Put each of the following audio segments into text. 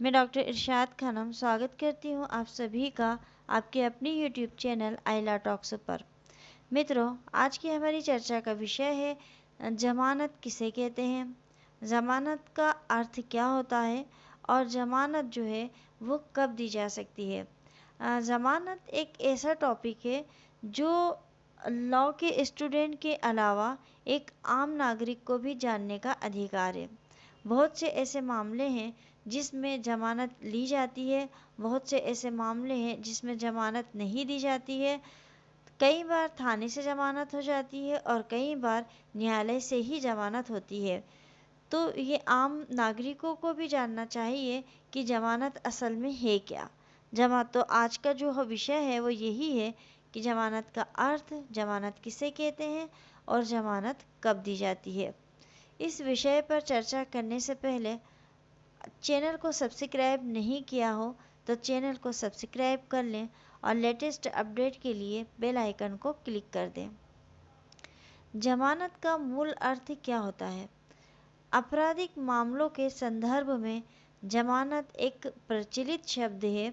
मैं डॉक्टर इरशाद खानम स्वागत करती हूँ आप सभी का आपके अपने यूट्यूब चैनल आइला टॉक्स पर। मित्रों, आज की हमारी चर्चा का विषय है जमानत किसे कहते हैं, जमानत का अर्थ क्या होता है और जमानत जो है वो कब दी जा सकती है। जमानत एक ऐसा टॉपिक है जो लॉ के स्टूडेंट के अलावा एक आम नागरिक को भी जानने का अधिकार है। बहुत से ऐसे मामले हैं जिसमें ज़मानत ली जाती है, बहुत से ऐसे मामले हैं जिसमें ज़मानत नहीं दी जाती है। कई बार थाने से ज़मानत हो जाती है और कई बार न्यायालय से ही ज़मानत होती है। तो ये आम नागरिकों को भी जानना चाहिए कि ज़मानत असल में है क्या। तो आज का जो विषय है वो यही है कि ज़मानत का अर्थ, ज़मानत किसे कहते हैं और ज़मानत कब दी जाती है। इस विषय पर चर्चा करने से पहले चैनल को सब्सक्राइब नहीं किया हो तो चैनल को सब्सक्राइब कर लें और लेटेस्ट अपडेट के लिए बेल आइकन को क्लिक कर दें। जमानत का मूल अर्थ क्या होता है? आपराधिक मामलों के संदर्भ में जमानत एक प्रचलित शब्द है।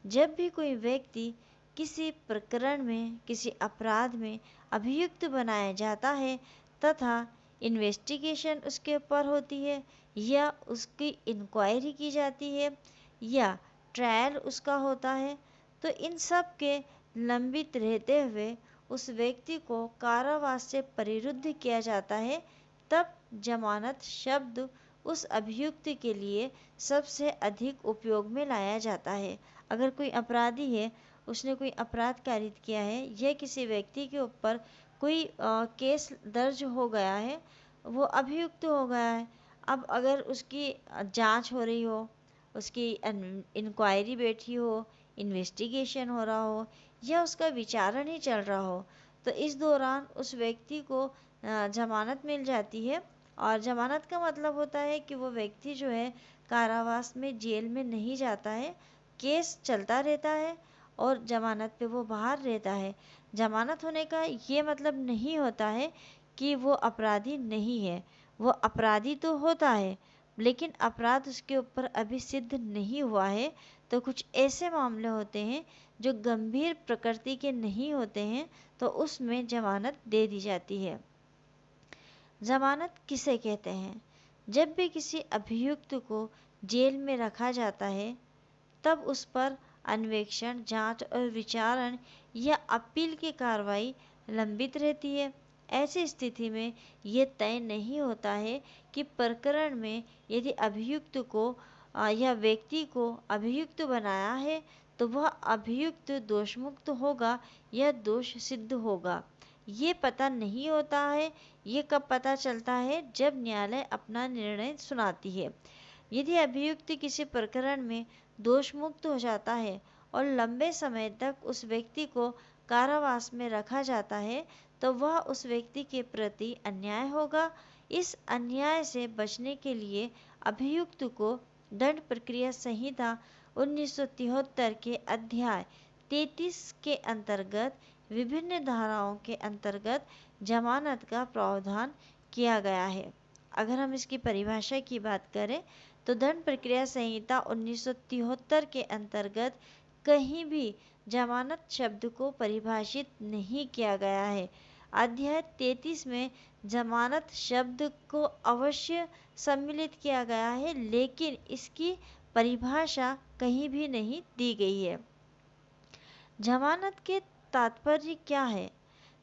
जब भी कोई व्यक्ति किसी प्रकरण में, किसी अपराध में अभियुक्त बनाया जाता है तथा इन्वेस्टिगेशन उसके ऊपर होती है या उसकी इंक्वायरी की जाती है या ट्रायल उसका होता है, तो इन सब के लंबित रहते हुए उस व्यक्ति को कारावास से परिरुद्ध किया जाता है, तब जमानत शब्द उस अभियुक्त के लिए सबसे अधिक उपयोग में लाया जाता है। अगर कोई अपराधी है, उसने कोई अपराध कारित किया है या किसी व्यक्ति के ऊपर कोई केस दर्ज हो गया है, वो अभियुक्त हो गया है। अब अगर उसकी जांच हो रही हो, उसकी इंक्वायरी बैठी हो, इन्वेस्टिगेशन हो रहा हो या उसका विचारण ही चल रहा हो, तो इस दौरान उस व्यक्ति को जमानत मिल जाती है। और जमानत का मतलब होता है कि वो व्यक्ति जो है कारावास में, जेल में नहीं जाता है, केस चलता रहता है और जमानत पे वो बाहर रहता है। जमानत होने का ये मतलब नहीं होता है कि वो अपराधी नहीं है। वो अपराधी तो होता है लेकिन अपराध उसके ऊपर अभी सिद्ध नहीं हुआ है। तो कुछ ऐसे मामले होते हैं जो गंभीर प्रकृति के नहीं होते हैं, तो उसमें जमानत दे दी जाती है। जमानत किसे कहते हैं? जब भी किसी अभियुक्त को जेल में रखा जाता है तब उस पर अन्वेषण, जांच और विचारण या अपील की कार्रवाई लंबित रहती है। ऐसी स्थिति में ये तय नहीं होता है कि प्रकरण में यदि अभियुक्त को या व्यक्ति को अभियुक्त बनाया है तो वह अभियुक्त दोषमुक्त होगा या दोष सिद्ध होगा। ये पता नहीं होता है। ये कब पता चलता है? जब न्यायालय अपना निर्णय सुनाती है। यदि अभियुक्त किसी प्रकरण में दोष मुक्त हो जाता है और लंबे समय तक उस व्यक्ति को कारावास में रखा जाता है तो वह उस व्यक्ति के प्रति अन्याय होगा। इस अन्याय से बचने के लिए अभियुक्त को दंड प्रक्रिया संहिता 1973 के अध्याय 33 के अंतर्गत विभिन्न धाराओं के अंतर्गत जमानत का प्रावधान किया गया है। अगर हम इसकी परिभाषा की बात करें तो दंड प्रक्रिया संहिता 1973 के अंतर्गत कहीं भी जमानत शब्द को परिभाषित नहीं किया गया है। अध्याय 33 में जमानत शब्द को अवश्य सम्मिलित किया गया है, लेकिन इसकी परिभाषा कहीं भी नहीं दी गई है। जमानत के तात्पर्य क्या है?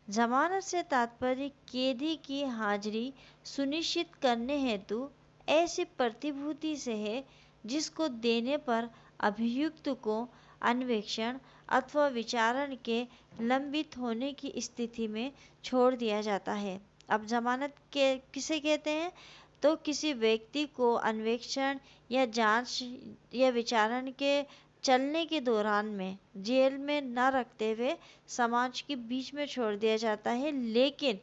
जमानत से तात्पर्य कैदी की हाजिरी सुनिश्चित करने हेतु ऐसी प्रतिभूति से है जिसको देने पर अभियुक्त को अन्वेषण अथवा विचारण के लंबित होने की स्थिति में छोड़ दिया जाता है। अब जमानत के किसे कहते हैं? तो किसी व्यक्ति को अन्वेषण या जांच या विचारण के चलने के दौरान में जेल में न रखते हुए समाज के बीच में छोड़ दिया जाता है, लेकिन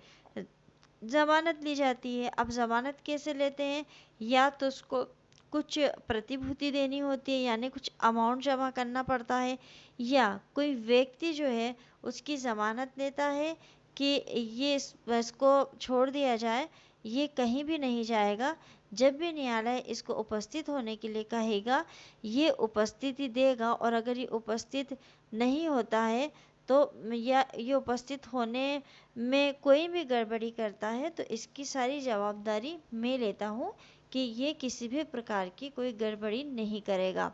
जमानत ली जाती है। अब जमानत कैसे लेते हैं? या तो उसको कुछ प्रतिभूति देनी होती है, यानी कुछ अमाउंट जमा करना पड़ता है, या कोई व्यक्ति जो है उसकी ज़मानत लेता है कि ये इसको छोड़ दिया जाए, ये कहीं भी नहीं जाएगा जब भी न्यायालय इसको उपस्थित होने के लिए कहेगा ये उपस्थिति देगा, और अगर ये उपस्थित नहीं होता है तो या ये उपस्थित होने में कोई भी गड़बड़ी करता है तो इसकी सारी जवाबदारी मैं लेता हूँ कि ये किसी भी प्रकार की कोई गड़बड़ी नहीं करेगा।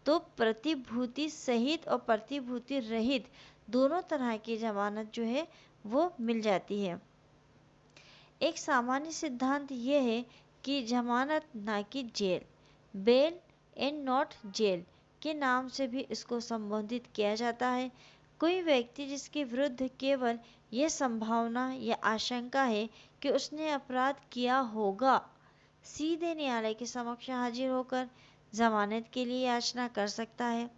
तो प्रतिभूति सहित और प्रतिभूति रहित दोनों तरह की जमानत जो है वो मिल जाती है। एक सामान्य सिद्धांत ये है कि जमानत ना कि jail, bail and not jail के नाम से भी इसको संबोधित किया जाता है। कोई व्यक्ति जिसके विरुद्ध केवल यह संभावना या आशंका है कि उसने अपराध किया होगा, सीधे न्यायालय के समक्ष हाजिर होकर जमानत के लिए याचना कर सकता है,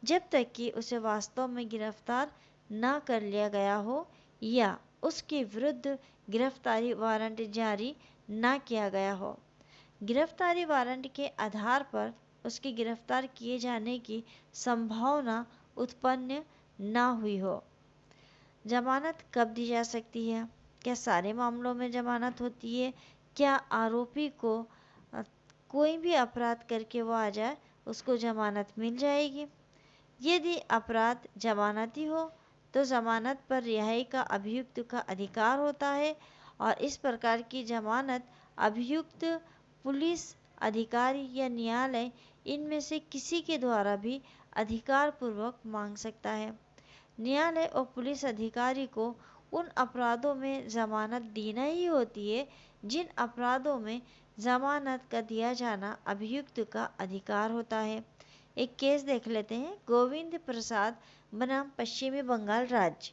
जब तक कि उसे वास्तव में गिरफ्तार न कर लिया गया हो या उसके विरुद्ध गिरफ्तारी वारंट जारी न किया गया हो। गिरफ्तारी वारंट के आधार पर उसके गिरफ्तार किए जाने की संभावना उत्पन्न न हुई हो। जमानत कब दी जा सकती है? क्या सारे मामलों में जमानत होती है? क्या आरोपी को कोई भी अपराध करके वो आ जाए उसको जमानत मिल जाएगी? यदि अपराध जमानती हो तो जमानत पर रिहाई का अभियुक्त का अधिकार होता है, और इस प्रकार की जमानत अभियुक्त, पुलिस अधिकारी या न्यायालय इनमें से किसी के द्वारा भी अधिकार पूर्वक मांग सकता है। न्यायालय और पुलिस अधिकारी को उन अपराधों में जमानत देना ही होती है जिन अपराधों में जमानत का दिया जाना अभियुक्त का अधिकार होता है। एक केस देख लेते हैं। गोविंद प्रसाद बनाम पश्चिमी बंगाल राज्य।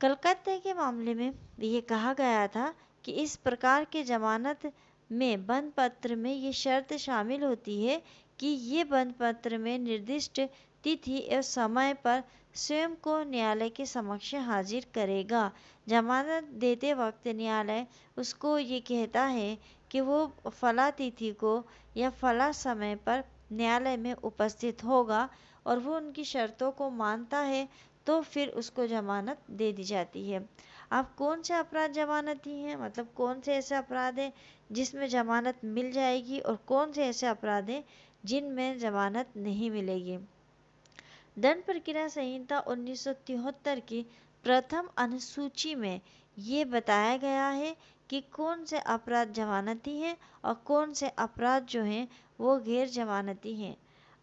कलकत्ता के मामले में ये कहा गया था कि इस प्रकार के जमानत में बंद पत्र में ये शर्त शामिल होती है कि ये बंद पत्र में निर्दिष्ट तिथि एवं समय पर स्वयं को न्यायालय के समक्ष हाजिर करेगा। जमानत देते वक्त न्यायालय उसको ये कहता है कि वो फला तिथि को या फला समय पर न्यायालय में उपस्थित होगा, और वो उनकी शर्तों को मानता है तो फिर उसको जमानत दे दी जाती है। अब कौन से अपराध जमानती हैं, मतलब कौन से ऐसे अपराध हैं जिसमें जमानत मिल जाएगी और कौन से ऐसे अपराध हैं जिनमें जमानत नहीं मिलेगी। दंड प्रक्रिया संहिता 1973 की प्रथम अनुसूची में ये बताया गया है कि कौन से अपराध जमानती हैं और कौन से अपराध जो हैं वो गैर जमानती हैं।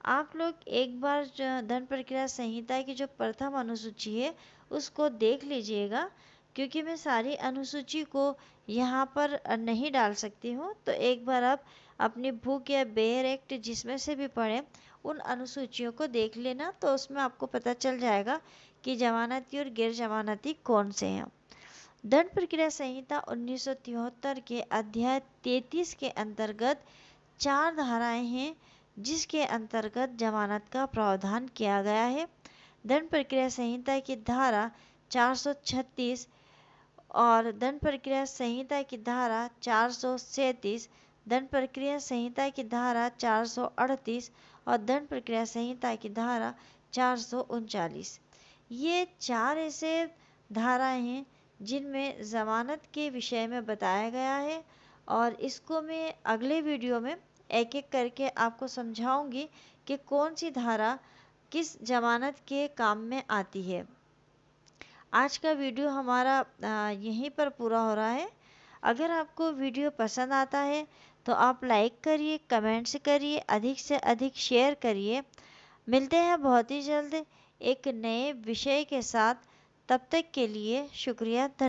आप लोग एक बार दंड प्रक्रिया संहिता की जो प्रथम अनुसूची है उसको देख लीजिएगा, क्योंकि मैं सारी अनुसूची को यहाँ पर नहीं डाल सकती हूँ। तो एक बार आप अपनी बुक या बेयर एक्ट जिसमें से भी पढ़ें उन अनुसूचियों को देख लेना, तो उसमें आपको पता चल जाएगा कि जमानती और गैर जमानती कौन से हैं। दंड प्रक्रिया संहिता 1973 के अध्याय 33 के अंतर्गत 4 धाराएं हैं जिसके अंतर्गत जमानत का प्रावधान किया गया है। दंड प्रक्रिया संहिता की धारा 436 और दंड प्रक्रिया संहिता की धारा 437, दंड प्रक्रिया संहिता की धारा 438 और दंड प्रक्रिया संहिता की धारा 439। ये 4 ऐसे धाराएं हैं जिनमें जमानत के विषय में बताया गया है, और इसको मैं अगले वीडियो में एक एक करके आपको समझाऊंगी कि कौन सी धारा किस जमानत के काम में आती है। आज का वीडियो हमारा यहीं पर पूरा हो रहा है। अगर आपको वीडियो पसंद आता है तो आप लाइक करिए, कमेंट्स करिए, अधिक से अधिक शेयर करिए। मिलते हैं बहुत ही जल्द एक नए विषय के साथ। तब तक के लिए शुक्रिया।